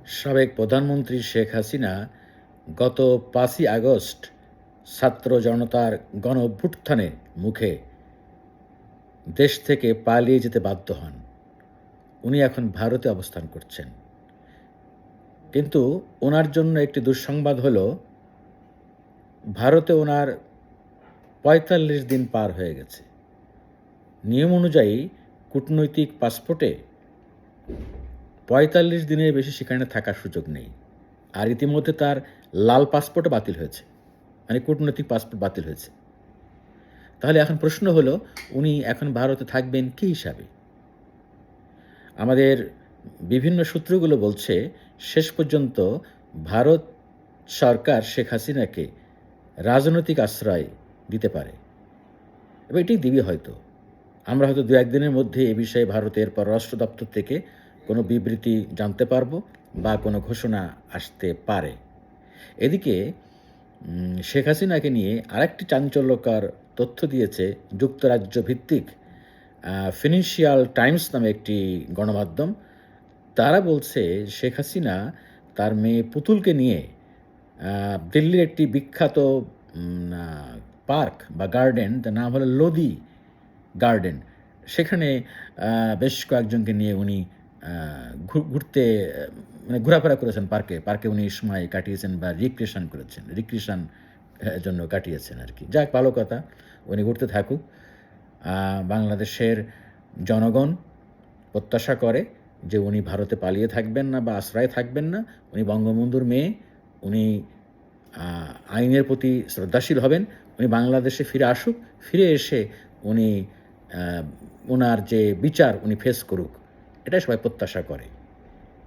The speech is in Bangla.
সাবেক প্রধানমন্ত্রী শেখ হাসিনা গত ৫ই আগস্ট ছাত্র জনতার গণ অভ্যুত্থানের মুখে দেশ থেকে পালিয়ে যেতে বাধ্য হন। উনি এখন ভারতে অবস্থান করছেন। কিন্তু ওনার জন্য একটি দুঃসংবাদ হলো, ভারতে ওনার ৪৫ দিন পার হয়ে গেছে। নিয়ম অনুযায়ী কূটনৈতিক পাসপোর্টে ৪৫ দিনের বেশি সেখানে থাকার সুযোগ নেই। আর ইতিমধ্যে তার লাল পাসপোর্টও বাতিল হয়েছে, মানে কূটনৈতিক পাসপোর্ট বাতিল হয়েছে। তাহলে এখন প্রশ্ন হলো, উনি এখন ভারতে থাকবেন কী হিসাবে? আমাদের বিভিন্ন সূত্রগুলো বলছে, শেষ পর্যন্ত ভারত সরকার শেখ হাসিনাকে রাজনৈতিক আশ্রয় দিতে পারে এবং এটাই দিবে হয়তো। আমরা হয়তো ২-১ দিনের মধ্যে এ বিষয়ে ভারতের পররাষ্ট্র দপ্তর থেকে কোনো বিবৃতি জানতে পারবো বা কোনো ঘোষণা আসতে পারে। এদিকে শেখ হাসিনাকে নিয়ে আরেকটি চাঞ্চল্যকর তথ্য দিয়েছে যুক্তরাজ্য ভিত্তিক ফিনান্সিয়াল টাইমস নামে একটি গণমাধ্যম। তারা বলছে, শেখ হাসিনা তার মেয়ে পুতুলকে নিয়ে দিল্লির একটি বিখ্যাত পার্ক বা গার্ডেন, তার নাম হলো লোদি গার্ডেন, সেখানে বেশ কয়েকজনকে নিয়ে উনি ঘুরতে মানে ঘোরাফেরা করেছেন। পার্কে উনি সময় কাটিয়েছেন বা রিক্রিয়েশন জন্য কাটিয়েছেন আর কি। যাক, ভালো কথা, উনি ঘুরতে থাকুক। বাংলাদেশের জনগণ প্রত্যাশা করে যে উনি ভারতে পালিয়ে থাকবেন না বা আশ্রয়ে থাকবেন না। উনি বঙ্গবন্ধুর মেয়ে, উনি আইনের প্রতি শ্রদ্ধাশীল হবেন। উনি বাংলাদেশে ফিরে আসুক, ফিরে এসে উনি ওনার যে বিচার উনি ফেস করুক, এটাই সবাই প্রত্যাশা করে।